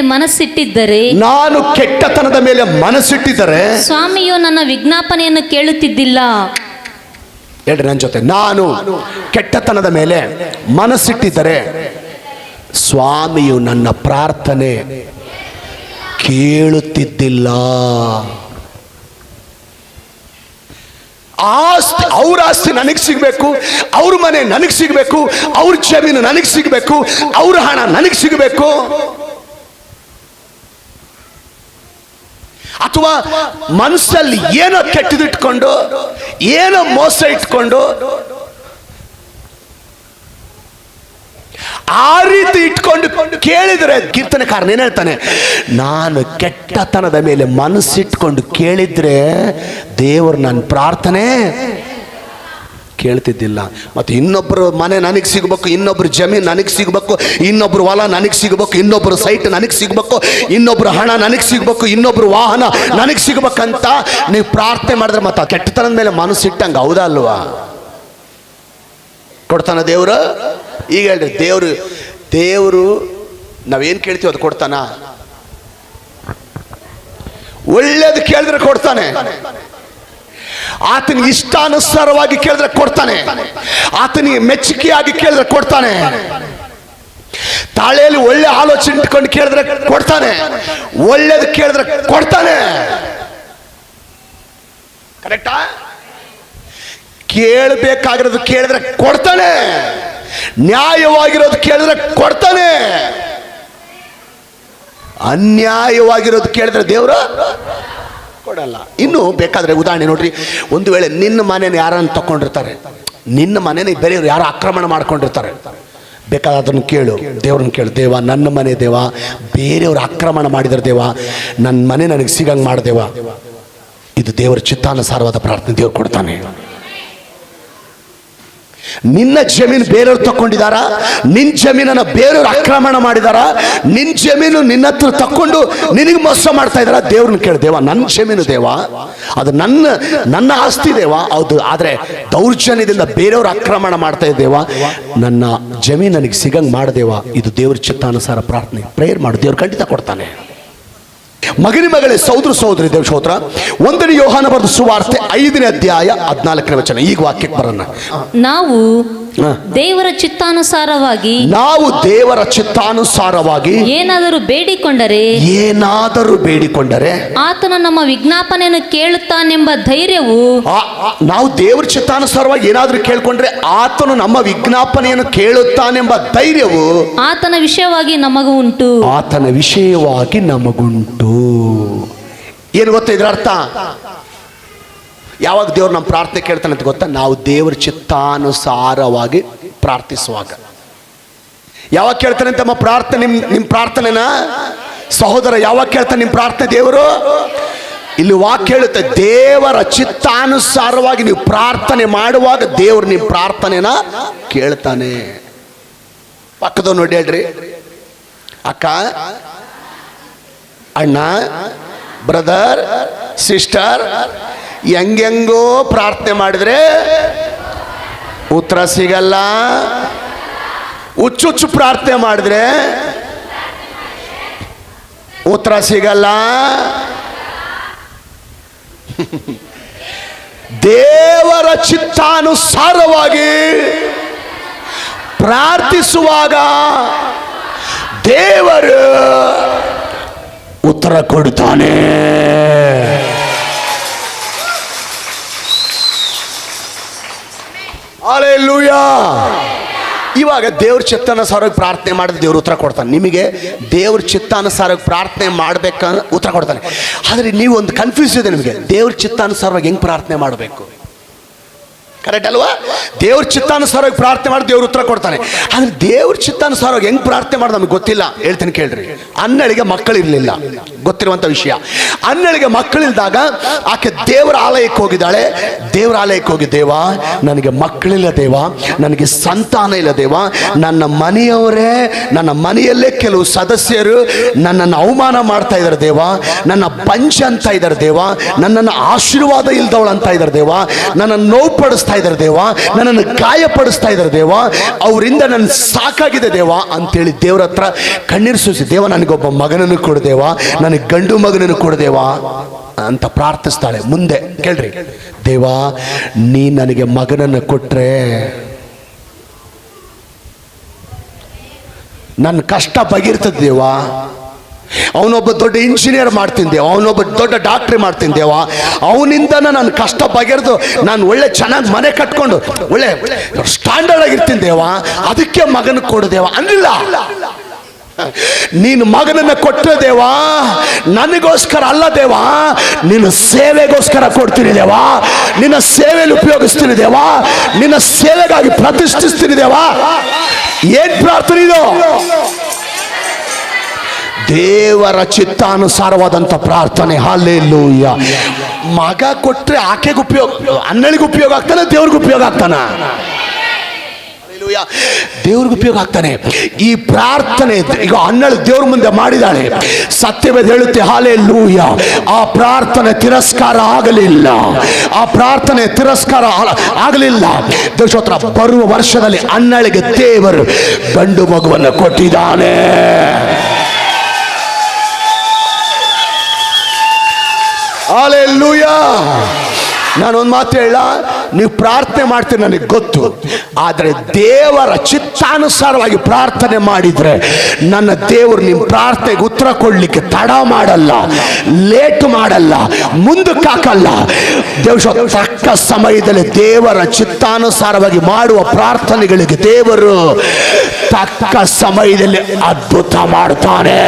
ಮನಸ್ಸಿಟ್ಟಿದ್ದರೆ ಸ್ವಾಮಿಯು ನನ್ನ ವಿಜ್ಞಾಪನೆಯನ್ನು ಕೇಳುತ್ತಿದ್ದಿಲ್ಲ. ಹೇಳ್ರಿ ನನ್ನ ಜೊತೆ, ನಾನು ಕೆಟ್ಟತನದ ಮೇಲೆ ಮನಸ್ಸಿಟ್ಟಿದ್ದರೆ ಸ್ವಾಮಿಯು ನನ್ನ ಪ್ರಾರ್ಥನೆ ಕೇಳುತ್ತಿದ್ದಿಲ್ಲ. ಆಸ್ತಿ, ಅವ್ರ ಆಸ್ತಿ ನನಗೆ ಸಿಗಬೇಕು, ಅವ್ರ ಮನೆ ನನಗೆ ಸಿಗಬೇಕು, ಅವ್ರ ಜಮೀನು ನನಗೆ ಸಿಗಬೇಕು, ಅವ್ರ ಹಣ ನನಗೆ ಸಿಗಬೇಕು. ಅಥವಾ ಮನಸ್ಸಲ್ಲಿ ಏನೋ ಕೆಟ್ಟದಿಟ್ಕೊಂಡು, ಏನೋ ಮೋಸ ಇಟ್ಕೊಂಡು, ಆ ರೀತಿ ಇಟ್ಕೊಂಡು ಕೇಳಿದರೆ ಕೀರ್ತನೆಕಾರನ ಏನ್ ಹೇಳ್ತಾನೆ, ನಾನು ಕೆಟ್ಟತನದ ಮೇಲೆ ಮನಸ್ಸಿಟ್ಕೊಂಡು ಕೇಳಿದ್ರೆ ದೇವರು ನನ್ನ ಪ್ರಾರ್ಥನೆ ಕೇಳ್ತಿದ್ದಿಲ್ಲ. ಮತ್ತೆ ಇನ್ನೊಬ್ಬರು ಮನೆ ನನಗೆ ಸಿಗಬೇಕು, ಇನ್ನೊಬ್ರು ಜಮೀನು ನನಗೆ ಸಿಗಬೇಕು, ಇನ್ನೊಬ್ರು ಹೊಲ ನನಗೆ ಸಿಗಬೇಕು, ಇನ್ನೊಬ್ರು ಸೈಟ್ ನನಗೆ ಸಿಗಬೇಕು, ಇನ್ನೊಬ್ರು ಹಣ ನನಗೆ ಸಿಗಬೇಕು, ಇನ್ನೊಬ್ರು ವಾಹನ ನನಗೆ ಸಿಗಬೇಕಂತ ನೀವು ಪ್ರಾರ್ಥನೆ ಮಾಡಿದ್ರೆ ಮತ್ತೆ ಕೆಟ್ಟತನದ ಮೇಲೆ ಮನಸ್ಸಿಟ್ಟಂಗೆ ಹೌದಾ ಅಲ್ವಾ? ಕೊಡ್ತಾನ ದೇವರು? ಈಗ ಹೇಳ್ರಿ, ದೇವರು ನಾವೇನು ಕೇಳ್ತೀವಿ ಅದು ಕೊಡ್ತಾನ? ಒಳ್ಳೇದು ಕೇಳಿದ್ರೆ ಕೊಡ್ತಾನೆ, ಆತನಿಗೆ ಇಷ್ಟಾನುಸಾರವಾಗಿ ಕೇಳಿದ್ರೆ ಕೊಡ್ತಾನೆ, ಆತನಿಗೆ ಮೆಚ್ಚುಗೆಯಾಗಿ ಕೇಳಿದ್ರೆ ಕೊಡ್ತಾನೆ, ತಾಳೆಯಲ್ಲಿ ಒಳ್ಳೆ ಆಲೋಚನೆ ಇಟ್ಕೊಂಡು ಕೇಳಿದ್ರೆ ಕೊಡ್ತಾನೆ, ಒಳ್ಳೇದು ಕೇಳಿದ್ರೆ ಕೊಡ್ತಾನೆ. ಕರೆಕ್ಟಾ? ಕೇಳಬೇಕಾಗಿರೋದು ಕೇಳಿದ್ರೆ ಕೊಡ್ತಾನೆ, ನ್ಯಾಯವಾಗಿರೋದು ಕೇಳಿದ್ರೆ ಕೊಡ್ತಾನೆ, ಅನ್ಯಾಯವಾಗಿರೋದು ಕೇಳಿದ್ರೆ ದೇವರು ಕೊಡಲ್ಲ. ಇನ್ನು ಬೇಕಾದ್ರೆ ಉದಾಹರಣೆ ನೋಡ್ರಿ, ಒಂದು ವೇಳೆ ನಿನ್ನ ಮನೇನ ಯಾರನ್ನು ತಕೊಂಡಿರ್ತಾರೆ, ನಿನ್ನ ಮನೇನ ಬೇರೆಯವ್ರು ಯಾರು ಆಕ್ರಮಣ ಮಾಡ್ಕೊಂಡಿರ್ತಾರೆ, ಬೇಕಾದ್ರೆ ಅದನ್ನು ಕೇಳು, ದೇವ್ರನ್ನ ಕೇಳು, ದೇವ ನನ್ನ ಮನೆ ದೇವ ಬೇರೆಯವ್ರು ಆಕ್ರಮಣ ಮಾಡಿದ್ರೆ ದೇವ ನನ್ನ ಮನೆ ನನಗೆ ಸಿಗಂಗೆ ಮಾಡ್ದೇವ. ಇದು ದೇವರ ಚಿತ್ತಾನುಸಾರವಾದ ಪ್ರಾರ್ಥನೆ, ದೇವ್ರು ಕೊಡ್ತಾನೆ. ನಿನ್ನ ಜಮೀನು ಬೇರೆಯವ್ರು ತಕೊಂಡಿದಾರ, ನಿನ್ನ ಜಮೀನನ್ನ ಬೇರೆಯವ್ರು ಆಕ್ರಮಣ ಮಾಡಿದಾರ, ನಿನ್ನ ಜಮೀನು ನಿನ್ನ ಹತ್ರ ತಕೊಂಡು ನಿನಗೆ ಮೋಸ ಮಾಡ್ತಾ ಇದಾರ. ದೇವ್ರನ್ನ ಕೇಳಿ, ದೇವ ನನ್ನ ಜಮೀನು ದೇವ, ಅದು ನನ್ನ ಆಸ್ತಿ ದೇವ, ಹೌದು, ಆದರೆ ದೌರ್ಜನ್ಯದಿಂದ ಬೇರೆಯವ್ರು ಆಕ್ರಮಣ ಮಾಡ್ತಾ ಇದ್ದೇವ, ನನ್ನ ಜಮೀನು ನನಗೆ ಸಿಗಂಗ್ ಮಾಡದೇವ. ಇದು ದೇವ್ರ ಚಿತ್ತಾನುಸಾರ ಪ್ರಾರ್ಥನೆ, ಪ್ರೇಯರ್ ಮಾಡು, ದೇವ್ರು ಖಂಡಿತ ಕೊಡ್ತಾನೆ. ಮಗನಿ ಮಗಳೇ, ಸಹೋದರ ಸಹೋದರಿ, ದೇವ ಸ್ತೋತ್ರ. 1 ಯೋಹಾನ ಬರೆದ ಸುವಾರ್ತೆ 5ನೇ ಅಧ್ಯಾಯ 14ನೇ ವಚನ. ಈಗ ವಾಕ್ಯಕ್ಕೆ ಬರೋಣ. ನಾವು ದೇವರ ಚಿತ್ತಾನುಸಾರವಾಗಿ ಏನಾದರೂ ಬೇಡಿಕೊಂಡರೆ ಆತನು ನಮ್ಮ ವಿಜ್ಞಾಪನೆಯನ್ನು ಕೇಳುತ್ತಾನೆಂಬ ಧೈರ್ಯವು, ನಾವು ದೇವರ ಚಿತ್ತಾನುಸಾರವಾಗಿ ಏನಾದರೂ ಕೇಳ್ಕೊಂಡ್ರೆ ಆತನು ನಮ್ಮ ವಿಜ್ಞಾಪನೆಯನ್ನು ಕೇಳುತ್ತಾನೆಂಬ ಧೈರ್ಯವು ಆತನ ವಿಷಯವಾಗಿ ನಮಗುಂಟು. ಏನು ಗೊತ್ತಾ ಇದರ ಅರ್ಥ? ಯಾವಾಗ ದೇವ್ರು ನಮ್ಮ ಪ್ರಾರ್ಥನೆ ಕೇಳ್ತಾನೆ ಅಂತ ಗೊತ್ತಾ? ನಾವು ದೇವರ ಚಿತ್ತಾನುಸಾರವಾಗಿ ಪ್ರಾರ್ಥಿಸುವಾಗ. ಯಾವಾಗ ಕೇಳ್ತಾನೆ ಅಂತ ಪ್ರಾರ್ಥನೆ? ನಿಮ್ಮ ಪ್ರಾರ್ಥನೆನ ಸಹೋದರ ಯಾವಾಗ ಕೇಳ್ತಾನೆ ನಿಮ್ಮ ಪ್ರಾರ್ಥನೆ ದೇವರು? ಇಲ್ಲಿ ವಾಕ್ಯ ಹೇಳುತ್ತೆ, ದೇವರ ಚಿತ್ತಾನುಸಾರವಾಗಿ ನೀವು ಪ್ರಾರ್ಥನೆ ಮಾಡುವಾಗ ದೇವರು ನಿಮ್ಮ ಪ್ರಾರ್ಥನೆನ ಕೇಳ್ತಾನೆ. ಪಕ್ಕದವ್ರು ನೋಡಿ ಹೇಳ್ರಿ, ಅಕ್ಕ, ಅಣ್ಣ, ಬ್ರದರ್, ಸಿಸ್ಟರ್, ಹೆಂಗೆಂಗೋ ಪ್ರಾರ್ಥನೆ ಮಾಡಿದ್ರೆ ಉತ್ತರ ಸಿಗಲ್ಲ. ಹುಚ್ಚುಚ್ಚು ಪ್ರಾರ್ಥನೆ ಮಾಡಿದ್ರೆ ಉತ್ತರ ಸಿಗಲ್ಲ. ದೇವರ ಚಿತ್ತಾನುಸಾರವಾಗಿ ಪ್ರಾರ್ಥಿಸುವಾಗ ದೇವರು ಉತ್ತರ ಕೊಡ್ತಾನೆ. ಹಲ್ಲೆಲೂಯಾ. ಇವಾಗ ದೇವ್ರ ಚಿತ್ತಾನುಸಾರವಾಗಿ ಪ್ರಾರ್ಥನೆ ಮಾಡಿದ್ರೆ ದೇವ್ರು ಉತ್ತರ ಕೊಡ್ತಾನೆ. ನಿಮಗೆ ದೇವ್ರ ಚಿತ್ತಾನುಸಾರವಾಗಿ ಪ್ರಾರ್ಥನೆ ಮಾಡ್ಬೇಕ ಉತ್ತರ ಕೊಡ್ತಾನೆ. ಆದರೆ ನೀವು ಒಂದು ಕನ್ಫ್ಯೂಸ್ ಇದೆ ನಿಮಗೆ, ದೇವ್ರ ಚಿತ್ತಾನುಸಾರವಾಗಿ ಹೆಂಗೆ ಪ್ರಾರ್ಥನೆ ಮಾಡಬೇಕು? ಕರೆಕ್ಟ್ ಅಲ್ವಾ? ದೇವ್ರ ಚಿತ್ತಾನುಸಾರವಾಗಿ ಪ್ರಾರ್ಥನೆ ಮಾಡಿ ದೇವ್ರು ಉತ್ತರ ಕೊಡ್ತಾನೆ. ಆದರೆ ದೇವ್ರ ಚಿತ್ತಾನುಸಾರವಾಗಿ ಹೆಂಗೆ ಪ್ರಾರ್ಥನೆ ಮಾಡೋದು ನಮಗೆ ಗೊತ್ತಿಲ್ಲ. ಹೇಳ್ತೀನಿ ಕೇಳ್ರಿ. ಅನ್ನಳಿಗೆ ಮಕ್ಕಳಿರಲಿಲ್ಲ, ಗೊತ್ತಿರುವಂಥ ವಿಷಯ. ಅನ್ನಳಿಗೆ ಮಕ್ಕಳಿಲ್ದಾಗ ಆಕೆ ದೇವರ ಆಲಯಕ್ಕೆ ಹೋಗಿದ್ದಾಳೆ. ದೇವರ ಆಲಯಕ್ಕೆ ಹೋಗಿ, ದೇವ ನನಗೆ ಮಕ್ಕಳಿಲ್ಲ ದೇವ, ನನಗೆ ಸಂತಾನ ಇಲ್ಲ ದೇವ, ನನ್ನ ಮನೆಯವರೇ, ನನ್ನ ಮನೆಯಲ್ಲೇ ಕೆಲವು ಸದಸ್ಯರು ನನ್ನನ್ನು ಅವಮಾನ ಮಾಡ್ತಾ ಇದ್ದಾರೆ ದೇವ, ನನ್ನ ಪಂಚ ಅಂತ ಇದ್ದಾರೆ ದೇವ, ನನ್ನನ್ನು ಆಶೀರ್ವಾದ ಇಲ್ದವಳು ಅಂತ ಇದ್ದಾರೆ ದೇವ, ನನ್ನನ್ನು ನೋವು ಪಡಿಸ್ತಾ ಇದ್ದಾರೆ ದೇವ, ನನ್ನನ್ನು ಗಾಯಪಡಿಸ್ತಾ ಇದ್ದಾರೆ ದೇವ, ಅವರಿಂದ ನನ್ನ ಸಾಕಾಗಿದೆ ದೇವ ಅಂತೇಳಿ ದೇವರ ಹತ್ರ ಕಣ್ಣೀರು ಸುರಿಸಿ, ದೇವ ನನಗೊಬ್ಬ ಮಗನನ್ನು ಕೊಡು ದೇವ, ನನಗೆ ಗಂಡು ಮಗನನ್ನು ಕೊಡು ದೇವ ಅಂತ ಪ್ರಾರ್ಥಿಸ್ತಾಳೆ. ಮುಂದೆ ಕೇಳ್ರಿ, ದೇವ ನೀ ನನಗೆ ಮಗನನ್ನು ಕೊಟ್ರೆ ನನ್ನ ಕಷ್ಟ ಬಗೆರ್ತದೆ ದೇವ, ಅವನೊಬ್ಬ ದೊಡ್ಡ ಇಂಜಿನಿಯರ್ ಮಾಡ್ತೀನಿ ದೇವ, ಅವನೊಬ್ಬ ದೊಡ್ಡ ಡಾಕ್ಟ್ರಿ ಮಾಡ್ತೀನಿ ದೇವ, ಅವನಿಂದ ನನ್ನ ಕಷ್ಟ ಬಗೆರ್ದು ನಾನು ಒಳ್ಳೆ ಚೆನ್ನಾಗಿ ಮನೆ ಕಟ್ಕೊಂಡು ಒಳ್ಳೆ ಸ್ಟ್ಯಾಂಡರ್ಡ್ ಆಗಿರ್ತೀನಿ ದೇವ, ಅದಕ್ಕೆ ಮಗನ ಕೊಡು ದೇವ ಅನ್ನಿಲ್ಲ. ನೀನು ಮಗನನ್ನ ಕೊಟ್ಟರೆ ದೇವ ನನಗೋಸ್ಕರ ಅಲ್ಲ ದೇವ, ನಿನ್ನ ಸೇವೆಗೋಸ್ಕರ ಕೊಡ್ತೀನಿ ದೇವ, ನಿನ್ನ ಸೇವೆಯಲ್ಲಿ ಉಪಯೋಗಿಸ್ತೀನಿ ದೇವ, ನಿನ್ನ ಸೇವೆಗಾಗಿ ಪ್ರತಿಷ್ಠಿಸ್ತೀನಿ ದೇವ. ಏನ್ ಪ್ರಾರ್ಥನೆ ಇದು? ದೇವರ ಚಿತ್ತಾನುಸಾರವಾದಂಥ ಪ್ರಾರ್ಥನೆ. ಹಲ್ಲೆಲೂಯಾ. ಮಗ ಕೊಟ್ರೆ ಆಕೆಗೆ ಉಪಯೋಗ, ಅನ್ನಳಿಗೆ ಉಪಯೋಗ ಆಗ್ತಾನೆ, ದೇವ್ರಿಗೆ ಉಪಯೋಗ ಆಗ್ತಾನ, ದೇವ್ರಿಗೆ ಉಪಯೋಗ ಆಗ್ತಾನೆ. ಈ ಪ್ರಾರ್ಥನೆ ಈಗ ಅನ್ನಳು ದೇವ್ರ ಮುಂದೆ ಮಾಡಿದಾಳೆ. ಸತ್ಯವೇದ ಹೇಳುತ್ತೆ, ಹಲ್ಲೆಲೂಯಾ, ಆ ಪ್ರಾರ್ಥನೆ ತಿರಸ್ಕಾರ ಆಗಲಿಲ್ಲ, ಆ ಪ್ರಾರ್ಥನೆ ತಿರಸ್ಕಾರ ಆಗಲಿಲ್ಲ. ದೇವಸ್ತೋತ್ರ. ಬರುವ ವರ್ಷದಲ್ಲಿ ಅನ್ನಳಿಗೆ ದೇವರು ಗಂಡು ಮಗುವನ್ನು ಕೊಟ್ಟಿದ್ದಾನೆ. ಹಲ್ಲೆಲೂಯಾ. ನಾನೊಂದು ಮಾತು ಹೇಳ, ನೀವು ಪ್ರಾರ್ಥನೆ ಮಾಡ್ತೀರಿ ನನಗೆ ಗೊತ್ತು, ಆದರೆ ದೇವರ ಚಿತ್ತಾನುಸಾರವಾಗಿ ಪ್ರಾರ್ಥನೆ ಮಾಡಿದ್ರೆ ನನ್ನ ದೇವರು ನಿಮ್ಮ ಪ್ರಾರ್ಥನೆಗೆ ಉತ್ತರ ಕೊಡ್ಲಿಕ್ಕೆ ತಡ ಮಾಡಲ್ಲ, ಲೇಟ್ ಮಾಡಲ್ಲ, ಮುಂದಕ್ಕೆ ಹಾಕಲ್ಲ. ದೇವ ತಕ್ಕ ಸಮಯದಲ್ಲಿ ದೇವರ ಚಿತ್ತಾನುಸಾರವಾಗಿ ಮಾಡುವ ಪ್ರಾರ್ಥನೆಗಳಿಗೆ ದೇವರು ತಕ್ಕ ಸಮಯದಲ್ಲಿ ಅದ್ಭುತ ಮಾಡ್ತಾನೆ.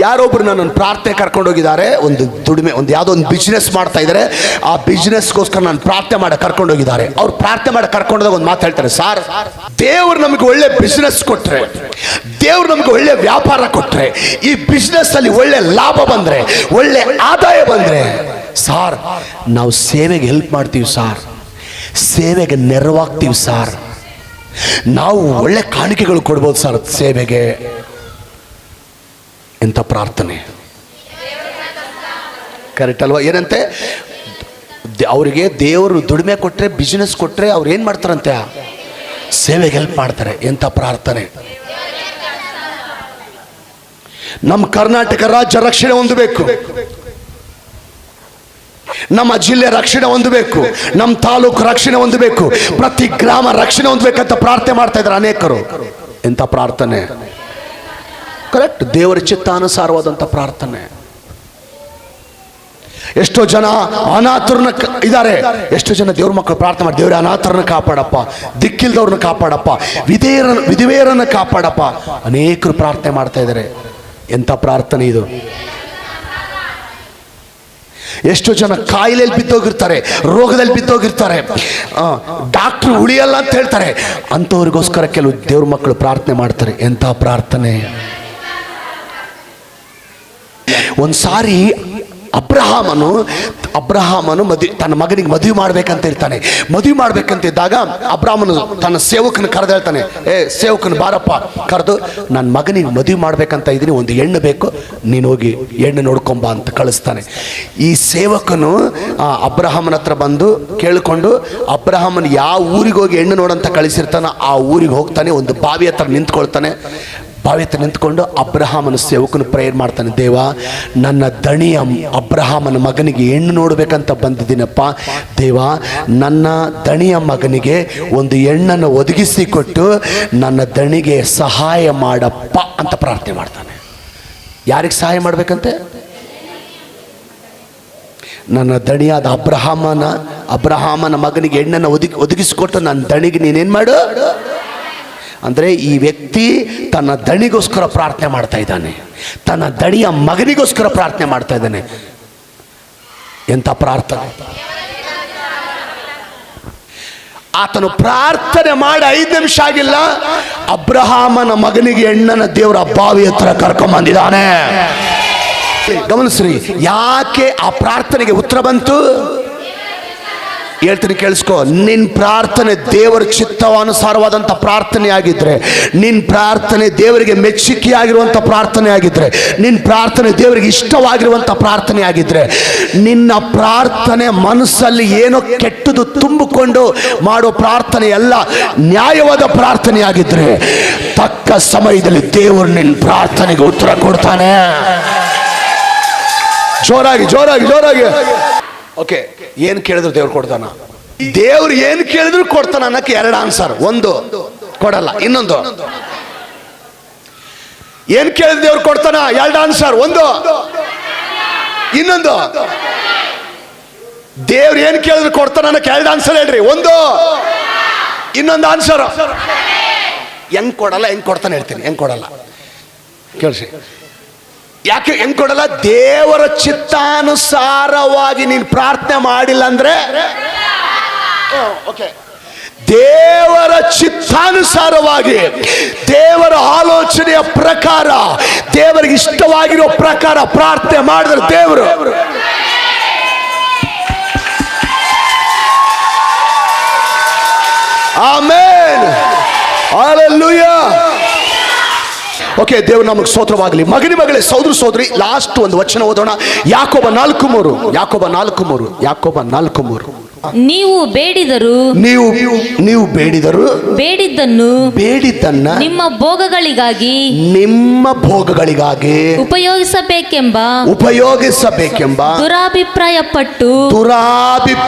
ಯಾರೊಬ್ರು ನನ್ನ ಪ್ರಾರ್ಥನೆ ಕರ್ಕೊಂಡು ಹೋಗಿದ್ದಾರೆ, ಒಂದು ದುಡಿಮೆ, ಒಂದು ಯಾವುದೋ ಒಂದು ಬಿಸ್ನೆಸ್ ಮಾಡ್ತಾ ಇದ್ದಾರೆ, ಆ ಬಿಸ್ನೆಸ್ಗೋಸ್ಕರ ನಾನು ಪ್ರಾರ್ಥನೆ ಮಾಡಿ ಕರ್ಕೊಂಡು ಹೋಗಿದ್ದಾರೆ. ಅವ್ರು ಪ್ರಾರ್ಥನೆ ಮಾಡಿ ಕರ್ಕೊಂಡೋದಾಗ ಒಂದು ಮಾತು ಹೇಳ್ತಾರೆ, ಸಾರ್ ದೇವ್ರು ನಮಗೆ ಒಳ್ಳೆ ಬಿಸ್ನೆಸ್ ಕೊಟ್ರೆ, ದೇವ್ರು ನಮಗೆ ಒಳ್ಳೆ ವ್ಯಾಪಾರ ಕೊಟ್ರೆ, ಈ ಬಿಸ್ನೆಸ್ ಅಲ್ಲಿ ಒಳ್ಳೆ ಲಾಭ ಬಂದ್ರೆ, ಒಳ್ಳೆ ಆದಾಯ ಬಂದ್ರೆ ಸಾರ್ ನಾವು ಸೇವೆಗೆ ಹೆಲ್ಪ್ ಮಾಡ್ತೀವಿ ಸಾರ್, ಸೇವೆಗೆ ನೆರವಾಗ್ತೀವಿ ಸರ್. ನಾವು ಒಳ್ಳೆ ಕಾಣಿಕೆಗಳು ಕೊಡ್ಬೋದು ಸರ್ ಸೇವೆಗೆ. ಎಂಥ ಪ್ರಾರ್ಥನೆ, ಕರೆಕ್ಟ್ ಅಲ್ವಾ? ಏನಂತೆ, ಅವರಿಗೆ ದೇವರು ದುಡಿಮೆ ಕೊಟ್ಟರೆ, ಬಿಸ್ನೆಸ್ ಕೊಟ್ಟರೆ ಅವ್ರು ಏನು ಮಾಡ್ತಾರಂತೆ, ಸೇವೆಗೆ ಹೆಲ್ಪ್ ಮಾಡ್ತಾರೆ. ಎಂಥ ಪ್ರಾರ್ಥನೆ. ನಮ್ಮ ಕರ್ನಾಟಕ ರಾಜ್ಯ ರಕ್ಷಣೆ ಹೊಂದಬೇಕು, ನಮ್ಮ ಜಿಲ್ಲೆ ರಕ್ಷಣೆ ಹೊಂದಬೇಕು, ನಮ್ಮ ತಾಲೂಕು ರಕ್ಷಣೆ ಹೊಂದಬೇಕು, ಪ್ರತಿ ಗ್ರಾಮ ರಕ್ಷಣೆ ಹೊಂದಬೇಕಂತ ಪ್ರಾರ್ಥನೆ ಮಾಡ್ತಾ ಇದ್ದಾರೆ ಅನೇಕರು. ಎಂಥ ಪ್ರಾರ್ಥನೆ, ಕರೆಕ್ಟ್, ದೇವರ ಚಿತ್ತಾನುಸಾರವಾದಂಥ ಪ್ರಾರ್ಥನೆ. ಎಷ್ಟೋ ಜನ ಅನಾಥರನ್ನ ಇದ್ದಾರೆ, ಎಷ್ಟೋ ಜನ ದೇವ್ರ ಮಕ್ಕಳು ಪ್ರಾರ್ಥನೆ ಮಾಡಿ, ದೇವರ ಅನಾಥರನ್ನ ಕಾಪಾಡಪ್ಪ, ದಿಕ್ಕಿಲ್ದವ್ರನ್ನ ಕಾಪಾಡಪ್ಪ, ವಿಧವೆಯರನ್ನ ಕಾಪಾಡಪ್ಪ. ಅನೇಕರು ಪ್ರಾರ್ಥನೆ ಮಾಡ್ತಾ ಇದ್ದಾರೆ. ಎಂಥ ಪ್ರಾರ್ಥನೆ ಇದು. ಎಷ್ಟೋ ಜನ ಕಾಯಿಲೆಯಲ್ಲಿ ಬಿದ್ದೋಗಿರ್ತಾರೆ, ರೋಗದಲ್ಲಿ ಬಿದ್ದೋಗಿರ್ತಾರೆ, ಡಾಕ್ಟ್ರು ಉಳಿಯಲ್ಲ ಅಂತ ಹೇಳ್ತಾರೆ. ಅಂಥವ್ರಿಗೋಸ್ಕರ ಕೆಲವು ದೇವ್ರ ಮಕ್ಕಳು ಪ್ರಾರ್ಥನೆ ಮಾಡ್ತಾರೆ. ಎಂಥ ಪ್ರಾರ್ಥನೆ. ಒಂದ್ಸಾರಿ ಅಬ್ರಹಾಮನು ತನ್ನ ಮಗನಿಗೆ ಮದುವೆ ಮಾಡ್ಬೇಕಂತ ಇರ್ತಾನೆ. ಮದುವೆ ಮಾಡ್ಬೇಕಂತಿದ್ದಾಗ ಅಬ್ರಹಾಮನು ತನ್ನ ಸೇವಕನ ಕರೆದು ಹೇಳ್ತಾನೆ, ಸೇವಕನ ಬಾರಪ್ಪ, ಕರೆದು ನನ್ನ ಮಗನಿಗೆ ಮದುವೆ ಮಾಡ್ಬೇಕಂತ ಇದ್ದೀನಿ, ಒಂದು ಹೆಣ್ಣು ಬೇಕು, ನೀನು ಹೋಗಿ ಹೆಣ್ಣು ನೋಡ್ಕೊಂಬ ಅಂತ ಕಳಿಸ್ತಾನೆ. ಈ ಸೇವಕನು ಅಬ್ರಹಾಮನ ಹತ್ರ ಬಂದು ಕೇಳಿಕೊಂಡು, ಅಬ್ರಹಾಮನ್ ಯಾವ ಊರಿಗೆ ಹೋಗಿ ಹೆಣ್ಣು ನೋಡಂತ ಕಳಿಸಿರ್ತಾನ ಆ ಊರಿಗೆ ಹೋಗ್ತಾನೆ. ಒಂದು ಬಾವಿ ಹತ್ರ ನಿಂತ್ಕೊಳ್ತಾನೆ. ಬಾವಿ ಹತ್ರ ನಿಂತ್ಕೊಂಡು ಅಬ್ರಹಾಮನ ಸೇವಕನು ಪ್ರೇಯರ್ ಮಾಡ್ತಾನೆ, ದೇವ, ನನ್ನ ದಣಿಯ ಅಬ್ರಹಾಮನ ಮಗನಿಗೆ ಹೆಣ್ಣು ನೋಡ್ಬೇಕಂತ ಬಂದಿದ್ದೀನಪ್ಪ. ದೇವ, ನನ್ನ ದಣಿಯ ಮಗನಿಗೆ ಒಂದು ಹೆಣ್ಣನ್ನು ಒದಗಿಸಿ ಕೊಟ್ಟು ನನ್ನ ದಣಿಗೆ ಸಹಾಯ ಮಾಡಪ್ಪ ಅಂತ ಪ್ರಾರ್ಥನೆ ಮಾಡ್ತಾನೆ. ಯಾರಿಗೆ ಸಹಾಯ ಮಾಡ್ಬೇಕಂತೆ? ನನ್ನ ದಣಿಯಾದ ಅಬ್ರಹಾಮನ ಮಗನಿಗೆ ಹೆಣ್ಣನ್ನು ಒದಗಿಸಿಕೊಟ್ಟು ನನ್ನ ದಣಿಗೆ ನೀನೇನು ಮಾಡು ಅಂದರೆ, ಈ ವ್ಯಕ್ತಿ ತನ್ನ ದಣಿಗೋಸ್ಕರ ಪ್ರಾರ್ಥನೆ ಮಾಡ್ತಾ ಇದ್ದಾನೆ, ತನ್ನ ದಣಿಯ ಮಗನಿಗೋಸ್ಕರ ಪ್ರಾರ್ಥನೆ ಮಾಡ್ತಾ ಇದ್ದಾನೆ. ಎಂಥ ಪ್ರಾರ್ಥನೆ. ಆತನು ಪ್ರಾರ್ಥನೆ ಮಾಡಿ 5 ನಿಮಿಷ ಆಗಿಲ್ಲ, ಅಬ್ರಹಾಮನ ಮಗನಿಗೆ ಹೆಣ್ಣನ ದೇವರ ಬಾವಿ ಹತ್ರ ಕರ್ಕೊಂಬಂದಿದ್ದಾನೆ. ಗಮನಿಸ್ರಿ, ಯಾಕೆ ಆ ಪ್ರಾರ್ಥನೆಗೆ ಉತ್ತರ ಬಂತು ಹೇಳ್ತೀನಿ, ಕೇಳಿಸ್ಕೊ. ನಿನ್ನ ಪ್ರಾರ್ಥನೆ ದೇವರ ಚಿತ್ತವಾನುಸಾರವಾದಂಥ ಪ್ರಾರ್ಥನೆ ಆಗಿದ್ರೆ, ನಿನ್ನ ಪ್ರಾರ್ಥನೆ ದೇವರಿಗೆ ಮೆಚ್ಚುಗೆಯಾಗಿರುವಂಥ ಪ್ರಾರ್ಥನೆ ಆಗಿದ್ರೆ, ನಿನ್ನ ಪ್ರಾರ್ಥನೆ ದೇವರಿಗೆ ಇಷ್ಟವಾಗಿರುವಂಥ ಪ್ರಾರ್ಥನೆ ಆಗಿದ್ರೆ, ನಿನ್ನ ಪ್ರಾರ್ಥನೆ ಮನಸ್ಸಲ್ಲಿ ಏನೋ ಕೆಟ್ಟದು ತುಂಬಿಕೊಂಡು ಮಾಡೋ ಪ್ರಾರ್ಥನೆ ಎಲ್ಲ ನ್ಯಾಯವಾದ ಪ್ರಾರ್ಥನೆ ಆಗಿದ್ರೆ, ತಕ್ಕ ಸಮಯದಲ್ಲಿ ದೇವರು ನಿನ್ನ ಪ್ರಾರ್ಥನೆಗೆ ಉತ್ತರ ಕೊಡ್ತಾನೆ. ಜೋರಾಗಿ ಓಕೆ. ಏನು ಕೇಳಿದ್ರು ದೇವ್ರು ಕೊಡ್ತಾನ? ದೇವ್ರು ಏನು ಕೇಳಿದ್ರು ಕೊಡ್ತಾನ ಅನ್ನಕ್ಕೆ 2 ಆನ್ಸರ್. ಒಂದು ಕೊಡಲ್ಲ, ಇನ್ನೊಂದು ಏನು ಕೇಳಿದ್ರು ದೇವ್ರು ಕೊಡ್ತಾನ, 2 ಆನ್ಸರ್. ಒಂದು, ಇನ್ನೊಂದು ದೇವ್ರು ಏನು ಕೇಳಿದ್ರು ಕೊಡ್ತಾನ ಅನ್ನಕ್ಕೆ 2 ಆನ್ಸರ್ ಹೇಳ್ರಿ. ಒಂದು, ಇನ್ನೊಂದು ಆನ್ಸರ್. ಹೆಂಗ್ ಕೊಡಲ್ಲ, ಹೆಂಗ್ ಕೊಡ್ತಾನೆ ಹೇಳ್ತೀನಿ. ಹೆಂಗ್ ಕೊಡಲ್ಲ ಕೇಳಿಸಿ. ಯಾಕೆ ಹೆಂಗ್ ಕೊಡಲ್ಲ? ದೇವರ ಚಿತ್ತಾನುಸಾರವಾಗಿ ನೀನು ಪ್ರಾರ್ಥನೆ ಮಾಡಿಲ್ಲ ಅಂದ್ರೆ, ಓಕೆ, ದೇವರ ಚಿತ್ತಾನುಸಾರವಾಗಿ, ದೇವರ ಆಲೋಚನೆಯ ಪ್ರಕಾರ, ದೇವರಿಗೆ ಇಷ್ಟವಾಗಿರೋ ಪ್ರಕಾರ ಪ್ರಾರ್ಥನೆ ಮಾಡಿದ್ರೆ ದೇವರು ಆಮೆನ್, ಹಲ್ಲೆಲೂಯಾ. ಓಕೆ, ದೇವರು ನಮಗೆ ಸ್ತೋತ್ರವಾಗಲಿ. ಮಗನೇ ಸಹೋದರ ಸಹೋದರಿ, ಲಾಸ್ಟ್ ಒಂದು ವಚನ ಓದೋಣ. ಯಾಕೋಬ 4:3. ನೀವು ಬೇಡಿದರು, ನೀವು ಬೇಡಿದ್ದನ್ನು ನಿಮ್ಮ ಭೋಗಗಳಿಗಾಗಿ ಉಪಯೋಗಿಸಬೇಕೆಂಬ ದುರಾಭಿಪ್ರಾಯಪಟ್ಟು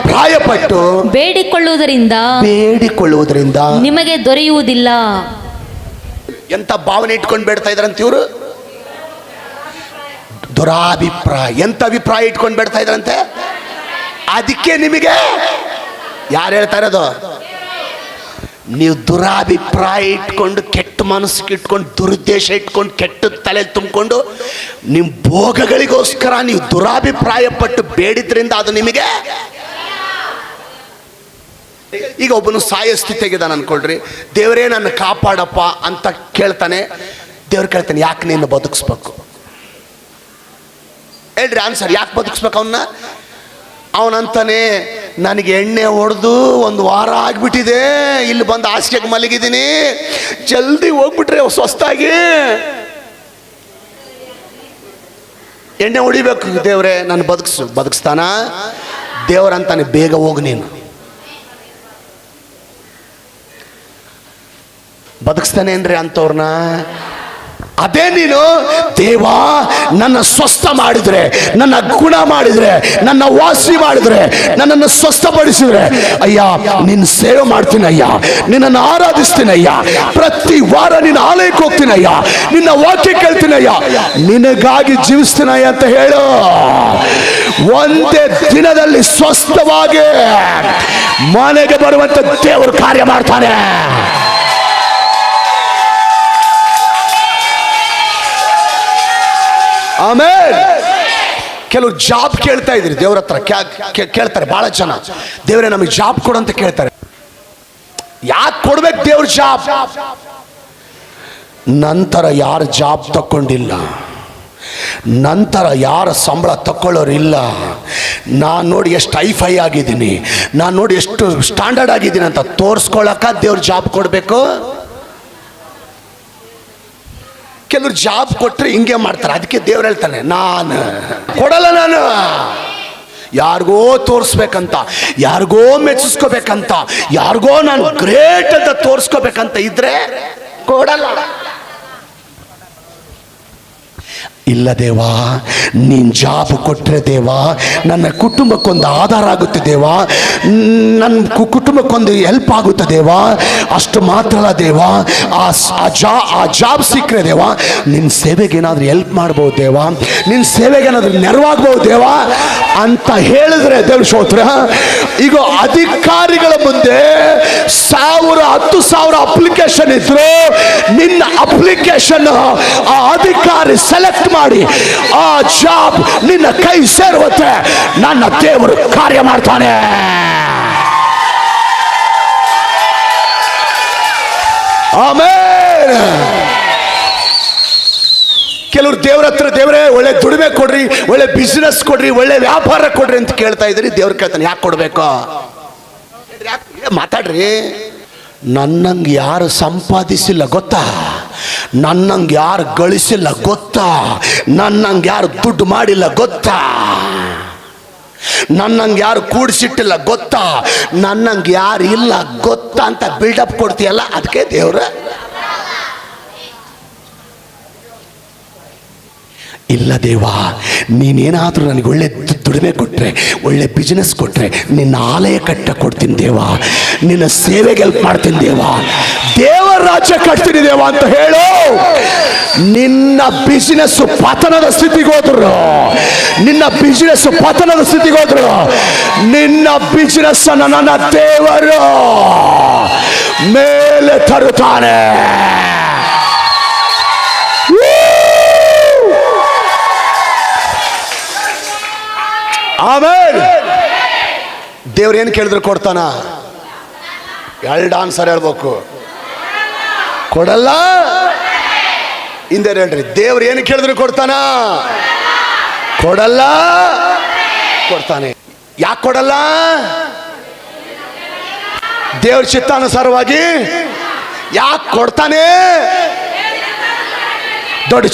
ಬೇಡಿಕೊಳ್ಳುವುದರಿಂದ ನಿಮಗೆ ದೊರೆಯುವುದಿಲ್ಲ. ಎಂತ ಭಾವನೆ ಇಟ್ಕೊಂಡು ಬೇಡ್ತಾ ಇದಾರಂತ ಇವರು? ದುರಾಭಿಪ್ರಾಯ. ಎಂತ ಅಭಿಪ್ರಾಯ ಇಟ್ಕೊಂಡು ಬೇಡ್ತಾ ಇದಾರಂತೆ? ಅದಕ್ಕೆ ನಿಮಗೆ ಯಾರು ಹೇಳ್ತಾ ಇರೋದು? ನೀವು ದುರಾಭಿಪ್ರಾಯ ಇಟ್ಕೊಂಡು, ಕೆಟ್ಟ ಮನಸ್ಸಿಗೆ ಇಟ್ಕೊಂಡು, ದುರುದ್ದೇಶ ಇಟ್ಕೊಂಡು, ಕೆಟ್ಟ ತಲೆ ತುಂಬಿಕೊಂಡು, ನಿಮ್ಮ ಭೋಗಗಳಿಗೋಸ್ಕರ ನೀವು ದುರಾಭಿಪ್ರಾಯ ಪಟ್ಟು ಬೇಡಿದ್ರಿಂದ ಅದು ನಿಮಗೆ. ಈಗ ಒಬ್ಬನು ಸಾಯೋ ಸ್ಥಿತಿಯಾಗಿದ್ದಾನೆ ಅನ್ಕೊಳ್ರಿ. ದೇವರೇ ನನ್ನ ಕಾಪಾಡಪ್ಪ ಅಂತ ಕೇಳ್ತಾನೆ. ದೇವ್ರು ಕೇಳ್ತಾನೆ, ಯಾಕೆ ನೀನು ಬದುಕಿಸ್ಬೇಕು ಹೇಳ್ರಿ? ಆನ್ಸರ್, ಯಾಕೆ ಬದುಕಿಸ್ಬೇಕು ಅವನ್ನ? ಅವನಂತಾನೆ, ನನಗೆ ಎಣ್ಣೆ ಹೊಡೆದು ಒಂದು ವಾರ ಆಗಿಬಿಟ್ಟಿದೆ, ಇಲ್ಲಿ ಬಂದು ಹಾಸಿಗೆಗೆ ಮಲಗಿದ್ದೀನಿ, ಜಲ್ದಿ ಹೋಗ್ಬಿಟ್ರೆ ಸ್ವಸ್ಥಾಗಿ ಎಣ್ಣೆ ಹೊಡಿಬೇಕು. ದೇವ್ರೆ ನಾನು ಬದುಕಿಸ್ತಾನ? ದೇವರಂತಾನೆ ಬೇಗ ಹೋಗು, ನೀನು ಬದುಕಿಸ್ತಾನೆ ಅಂದ್ರೆ ಅಂಥವ್ರನ್ನ. ಅದೇ ನೀನು ದೇವಾ ನನ್ನ ಸ್ವಸ್ಥ ಮಾಡಿದ್ರೆ, ನನ್ನ ಗುಣ ಮಾಡಿದ್ರೆ, ನನ್ನ ವಾಸಿ ಮಾಡಿದ್ರೆ, ನನ್ನನ್ನು ಸ್ವಸ್ಥಪಡಿಸಿದ್ರೆ, ಅಯ್ಯ ನಿನ್ನ ಸೇವೆ ಮಾಡ್ತೀನಿ ಅಯ್ಯ, ನಿನ್ನನ್ನು ಆರಾಧಿಸ್ತೀನಿ ಅಯ್ಯ, ಪ್ರತಿ ವಾರ ನಿನ್ನ ಆಲಯಕ್ಕೆ ಹೋಗ್ತೀನಿ ಅಯ್ಯ, ನಿನ್ನ ವಾಕ್ಯ ಕೇಳ್ತೀನಿ ಅಯ್ಯ, ನಿನಗಾಗಿ ಜೀವಿಸ್ತೀನಿ ಅಯ್ಯ ಅಂತ ಹೇಳು. ಒಂದೇ ದಿನದಲ್ಲಿ ಸ್ವಸ್ಥವಾಗಿ ಮನೆಗೆ ಬರುವಂತ ದೇವರು ಕಾರ್ಯ ಮಾಡ್ತಾನೆ. ಆಮೇಲೆ ಕೆಲವರು ಜಾಬ್ ಕೇಳ್ತಾ ಇದ್ರಿ ದೇವ್ರ ಹತ್ರ, ಕೇಳ್ತಾರೆ ಬಹಳ ಜನ, ದೇವ್ರೆ ನಮಗೆ ಜಾಬ್ ಕೊಡು ಅಂತ ಕೇಳ್ತಾರೆ. ಯಾಕೆ ಕೊಡ್ಬೇಕು ದೇವ್ರ ಜಾಬ್? ನಂತರ ಯಾರು ಜಾಬ್ ತಕ್ಕೊಂಡಿಲ್ಲ, ನಂತರ ಯಾರ ಸಂಬಳ ತಕ್ಕೊಳ್ಳೋರಿಲ್ಲ, ನಾನು ನೋಡಿ ಎಷ್ಟು ಹೈಫೈ ಆಗಿದ್ದೀನಿ, ನಾನು ನೋಡಿ ಎಷ್ಟು ಸ್ಟ್ಯಾಂಡರ್ಡ್ ಆಗಿದ್ದೀನಿ ಅಂತ ತೋರಿಸ್ಕೊಳ್ಳಕ ದೇವ್ರ ಜಾಬ್ ಕೊಡಬೇಕು. ಕೆಲವರು ಜಾಬ್ ಕೊಟ್ಟರೆ ಹಿಂಗೆ ಮಾಡ್ತಾರೆ, ಅದಕ್ಕೆ ದೇವ್ರು ಹೇಳ್ತಾನೆ ನಾನು ಕೊಡಲ್ಲ, ನಾನು ಯಾರಿಗೋ ತೋರಿಸ್ಬೇಕಂತ, ಯಾರಿಗೋ ಮೆಚ್ಚಿಸ್ಕೋಬೇಕಂತ, ಯಾರಿಗೋ ನಾನು ಗ್ರೇಟ್ ಅಂತ ತೋರಿಸ್ಕೋಬೇಕಂತ ಇದ್ರೆ ಕೊಡಲ್ಲ. ಇಲ್ಲ ದೇವಾ, ನೀನು ಜಾಬ್ ಕೊಟ್ಟರೆ ದೇವಾ ನನ್ನ ಕುಟುಂಬಕ್ಕೊಂದು ಆಧಾರ ಆಗುತ್ತೆ ದೇವಾ, ನನ್ನ ಕುಟುಂಬಕ್ಕೊಂದು ಹೆಲ್ಪ್ ಆಗುತ್ತೆ ದೇವಾ. ಅಷ್ಟು ಮಾತ್ರ ಅಲ್ಲ ದೇವಾ, ಆ ಜಾಬ್ ಸಿಕ್ಕರೆ ದೇವಾ ನಿನ್ನ ಸೇವೆಗೆ ಏನಾದರೂ ಹೆಲ್ಪ್ ಮಾಡ್ಬೋದು ದೇವಾ, ನಿನ್ನ ಸೇವೆಗೆ ಏನಾದರೂ ನೆರವಾಗ್ಬೋದು ದೇವಾ ಅಂತ ಹೇಳಿದ್ರೆ ದೇವ್ರ ಸ್ತೋತ್ರ. ಈಗ ಅಧಿಕಾರಿಗಳ ಮುಂದೆ 10,000 ಅಪ್ಲಿಕೇಶನ್ ಇದ್ರು, ನಿನ್ನ ಅಪ್ಲಿಕೇಶನ್ ಆ ಅಧಿಕಾರಿ ಸೆಲೆಕ್ಟ್ ಮಾಡಿ ಆ ಜಾಬ್ ನಿನ್ನ ಕೈ ಸೇರುವಂತೆ ನನ್ನ ದೇವರು ಕಾರ್ಯ ಮಾಡ್ತಾನೆ. ಆಮೇಲೆ ಕೆಲವರು ದೇವ್ರ ಹತ್ರ ದೇವರೇ ಒಳ್ಳೆ ದುಡಿಮೆ ಕೊಡ್ರಿ, ಒಳ್ಳೆ ಬಿಸ್ನೆಸ್ ಕೊಡ್ರಿ, ಒಳ್ಳೆ ವ್ಯಾಪಾರ ಕೊಡ್ರಿ ಅಂತ ಕೇಳ್ತಾ ಇದ್ರಿ. ದೇವ್ರ ಕೇಳ್ತಾನೆ ಯಾಕೆ ಕೊಡ್ಬೇಕು? ಮಾತಾಡ್ರಿ. ನನ್ನಂಗೆ ಯಾರು ಸಂಪಾದಿಸಿಲ್ಲ ಗೊತ್ತಾ, ನನ್ನಂಗೆ ಯಾರು ಗಳಿಸಿಲ್ಲ ಗೊತ್ತಾ, ನನ್ನಂಗೆ ಯಾರು ದುಡ್ಡು ಮಾಡಿಲ್ಲ ಗೊತ್ತಾ, ನನ್ನಂಗೆ ಯಾರು ಕೂಡಿಸಿಟ್ಟಿಲ್ಲ ಗೊತ್ತಾ, ನನ್ನಂಗೆ ಯಾರು ಇಲ್ಲ ಗೊತ್ತಾ ಅಂತ ಬಿಲ್ಡಪ್ ಕೊಡ್ತೀಯಲ್ಲ, ಅದಕ್ಕೆ ದೇವ್ರ. ಇಲ್ಲ ದೇವಾ, ನೀನೇನಾದರೂ ನನಗೆ ಒಳ್ಳೆ ದುಡಿಮೆ ಕೊಟ್ಟರೆ, ಒಳ್ಳೆ ಬಿಸ್ನೆಸ್ ಕೊಟ್ಟರೆ, ನಿನ್ನ ಆಲಯ ಕಟ್ಟ ಕೊಡ್ತೀನಿ ದೇವಾ, ನಿನ್ನ ಸೇವೆಗೆ ಹೆಲ್ಪ್ ಮಾಡ್ತೀನಿ ದೇವಾ, ದೇವರ ರಾಜ್ಯ ಕಟ್ತೀನಿ ದೇವಾ ಅಂತ ಹೇಳು. ನಿನ್ನ ಬಿಸ್ನೆಸ್ ಪತನದ ಸ್ಥಿತಿಗೆ ಹೋದ್ರು, ನಿನ್ನ ಬಿಸ್ನೆಸ್ ಪತನದ ಸ್ಥಿತಿಗೆ ಹೋದ್ರು, ನಿನ್ನ ಬಿಸ್ನೆಸ್ ಅನ್ನು ನನ್ನ ದೇವರು ಮೇಲೆ ತರುತ್ತಾನೆ. ಆಮೇಲೆ ದೇವ್ರು ಏನು ಕೇಳಿದ್ರು ಕೊಡ್ತಾನ? ಎರಡು ಆನ್ಸರ್ ಹೇಳ್ಬೇಕು. ಕೊಡಲ್ಲ, ಹಿಂದೆ ಹೇಳ್ರಿ. ದೇವ್ರು ಏನು ಕೇಳಿದ್ರು ಕೊಡ್ತಾನ? ಕೊಡಲ್ಲ, ಕೊಡ್ತಾನೆ. ಯಾಕೆ ಕೊಡಲ್ಲ? ದೇವ್ರ ಚಿತ್ತಾನುಸಾರವಾಗಿ. ಯಾಕೆ ಕೊಡ್ತಾನೆ? ದೊಡ್ಡ